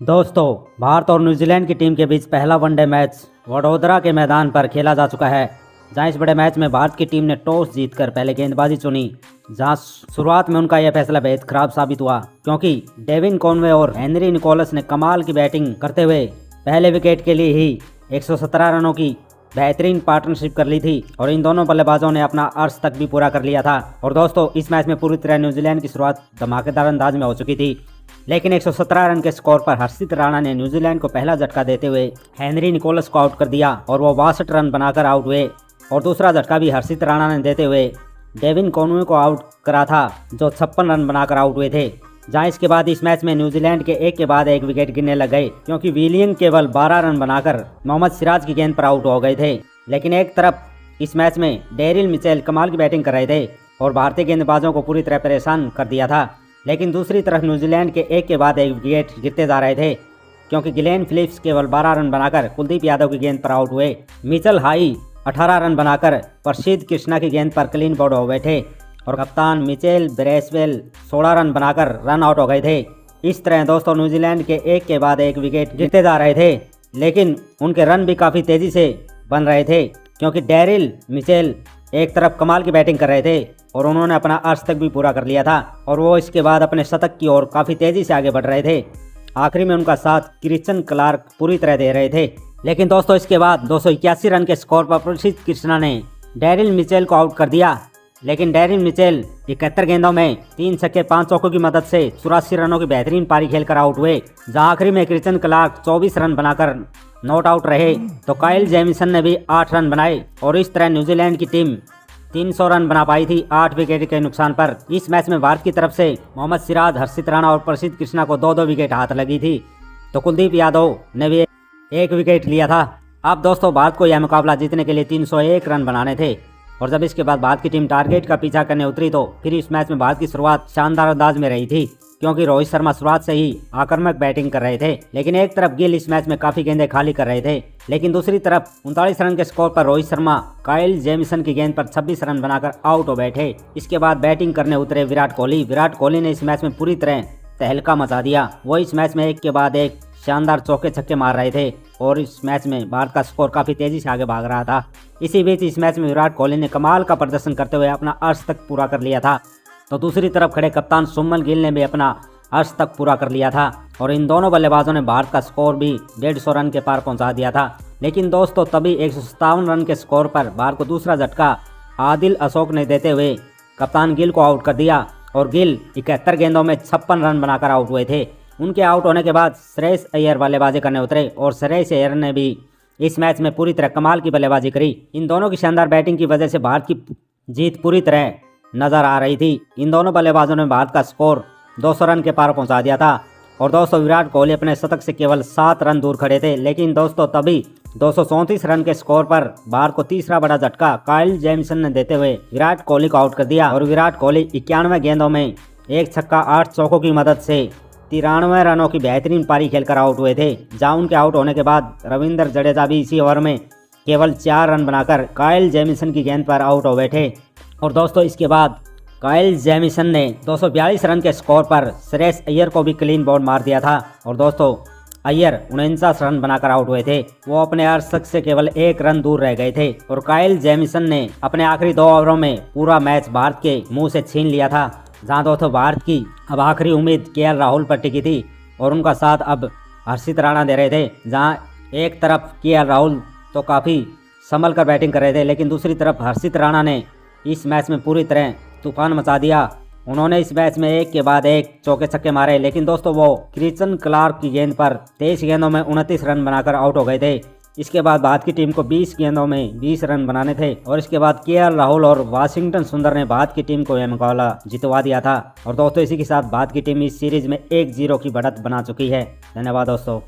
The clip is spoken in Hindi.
दोस्तों, भारत और न्यूजीलैंड की टीम के बीच पहला वनडे मैच वडोदरा के मैदान पर खेला जा चुका है, जहां इस बड़े मैच में भारत की टीम ने टॉस जीतकर पहले गेंदबाजी चुनी। जहां शुरुआत में उनका यह फैसला बेहद खराब साबित हुआ, क्योंकि डेविन कॉनवे और हेनरी निकोलस ने कमाल की बैटिंग करते हुए पहले विकेट के लिए ही 117 रनों की बेहतरीन पार्टनरशिप कर ली थी और इन दोनों बल्लेबाजों ने अपना अर्श तक भी पूरा कर लिया था। और दोस्तों, इस मैच में पूरी तरह न्यूजीलैंड की शुरुआत धमाकेदार अंदाज में हो चुकी थी, लेकिन 117 रन के स्कोर पर हर्षित राणा ने न्यूजीलैंड को पहला झटका देते हुए हेनरी निकोलस को आउट कर दिया और वो 62 रन बनाकर आउट हुए। और दूसरा झटका भी हर्षित राणा ने देते हुए डेविन कॉनवे को आउट करा था, जो 56 रन बनाकर आउट हुए थे। जहां इसके बाद इस मैच में न्यूजीलैंड के एक के बाद एक विकेट गिरने लग गए, क्योंकि विलियम केवल 12 रन बनाकर मोहम्मद सिराज की गेंद पर आउट हो गए थे। लेकिन एक तरफ इस मैच में डेरिल मिचेल कमाल की बैटिंग कर रहे थे और भारतीय गेंदबाजों को पूरी तरह परेशान कर दिया था, लेकिन दूसरी तरफ न्यूजीलैंड के एक के बाद एक विकेट गिरते जा रहे थे, क्योंकि गिलेन फिलिप्स केवल 12 रन बनाकर कुलदीप यादव की गेंद पर आउट हुए। मिचेल हाई 18 रन बनाकर प्रसिद्ध कृष्णा की गेंद पर क्लीन बोल्ड हो गए थे और कप्तान मिचेल ब्रेसवेल 16 रन बनाकर रन आउट हो गए थे। इस तरह दोस्तों, न्यूजीलैंड के एक के बाद एक विकेट गिरते जा रहे थे, लेकिन उनके रन भी काफ़ी तेज़ी से बन रहे थे, क्योंकि डेरिल मिचेल एक तरफ कमाल की बैटिंग कर रहे थे और उन्होंने अपना अर्श तक भी पूरा कर लिया था और वो इसके बाद अपने शतक की ओर काफ़ी तेज़ी से आगे बढ़ रहे थे। आखिरी में उनका साथ क्रिश्चियन क्लार्क पूरी तरह दे रहे थे। लेकिन दोस्तों, इसके बाद 281 रन के स्कोर पर प्रसिद्ध कृष्णा ने डेरिल मिचेल को आउट कर दिया, लेकिन डेरिल मिचेल 71 गेंदों में 3 छक्के 5 चौकों की मदद से 84 रनों की बेहतरीन पारी खेलकर आउट हुए। जहां आखिरी में क्रिश्चियन क्लार्क 24 रन बनाकर नॉट आउट रहे, तो काइल जेमिसन ने भी 8 रन बनाए और इस तरह न्यूजीलैंड की टीम 300 रन बना पाई थी 8 विकेट के नुकसान पर। इस मैच में भारत की तरफ से मोहम्मद सिराज, हर्षित राणा और प्रसिद्ध कृष्णा को 2-2 विकेट हाथ लगी थी, तो कुलदीप यादव ने भी 1 विकेट लिया था। अब दोस्तों, भारत को यह मुकाबला जीतने के लिए 301 रन बनाने थे और जब इसके बाद भारत की टीम टारगेट का पीछा करने उतरी, तो फिर इस मैच में भारत की शुरुआत शानदार अंदाज में रही थी, क्योंकि रोहित शर्मा शुरुआत से ही आक्रामक बैटिंग कर रहे थे। लेकिन एक तरफ गिल इस मैच में काफी गेंदें खाली कर रहे थे, लेकिन दूसरी तरफ 39 रन के स्कोर पर रोहित शर्मा काइल जेमिसन की गेंद पर 26 रन बनाकर आउट हो बैठे। इसके बाद बैटिंग करने उतरे विराट कोहली ने इस मैच में पूरी तरह तहलका मचा दिया। वो इस मैच में एक के बाद एक शानदार चौके छक्के मार रहे थे और इस मैच में भारत का स्कोर काफी तेजी से आगे भाग रहा था। इसी बीच इस मैच में विराट कोहली ने कमाल का प्रदर्शन करते हुए अपना अर्श तक पूरा कर लिया था, तो दूसरी तरफ खड़े कप्तान शुभमन गिल ने भी अपना अर्श तक पूरा कर लिया था और इन दोनों बल्लेबाजों ने भारत का स्कोर भी 150 रन के पार पहुंचा दिया था। लेकिन दोस्तों, तभी 157 रन के स्कोर पर भारत को दूसरा झटका आदिल अशोक ने देते हुए कप्तान गिल को आउट कर दिया और गिल 71 गेंदों में 56 रन बनाकर आउट हुए थे। उनके आउट होने के बाद श्रेयस अय्यर बल्लेबाजी करने उतरे और श्रेयस अय्यर ने भी इस मैच में पूरी तरह कमाल की बल्लेबाजी करी। इन दोनों की शानदार बैटिंग की वजह से भारत की जीत पूरी तरह नजर आ रही थी। इन दोनों बल्लेबाजों ने भारत का स्कोर 200 रन के पार पहुंचा दिया था और दोस्तों, विराट कोहली अपने शतक से केवल 7 रन दूर खड़े थे। लेकिन दोस्तों, तभी 234 रन के स्कोर पर भारत को तीसरा बड़ा झटका काइल जेमिसन ने देते हुए विराट कोहली को आउट कर दिया और विराट कोहली 91 गेंदों में 1 छक्का 8 चौकों की मदद से 93 रनों की बेहतरीन पारी खेलकर आउट हुए थे। जहां उनके आउट होने के बाद रविंद्र जडेजा भी इसी ओवर में केवल 4 रन बनाकर काइल जेमिसन की गेंद पर आउट हो बैठे और दोस्तों, इसके बाद काइल जेमिसन ने 242 रन के स्कोर पर श्रेयस अय्यर को भी क्लीन बोल्ड मार दिया था और दोस्तों, अय्यर 49 रन बनाकर आउट हुए थे। वो अपने अर्श से केवल 1 रन दूर रह गए थे और काइल जेमिसन ने अपने आखिरी 2 ओवरों में पूरा मैच भारत के मुंह से छीन लिया था। जहां दोस्तों, भारत की अब आखिरी उम्मीद केएल राहुल पर टिकी थी और उनका साथ अब हर्षित राणा दे रहे थे। जहां एक तरफ केएल राहुल तो काफ़ी संभल कर बैटिंग कर रहे थे, लेकिन दूसरी तरफ हर्षित राणा ने इस मैच में पूरी तरह तूफान मचा दिया। उन्होंने इस मैच में एक के बाद एक चौके छक्के मारे, लेकिन दोस्तों, वो क्रिश्चियन क्लार्क की गेंद पर 23 गेंदों में 29 रन बनाकर आउट हो गए थे। इसके बाद भारत की टीम को 20 गेंदों में 20 रन बनाने थे और इसके बाद केएल राहुल और वाशिंगटन सुंदर ने भारत की टीम को यह मुकाबला जितवा दिया था। और दोस्तों, इसी के साथ भारत की टीम इस सीरीज में 1-0 की बढ़त बना चुकी है। धन्यवाद दोस्तों।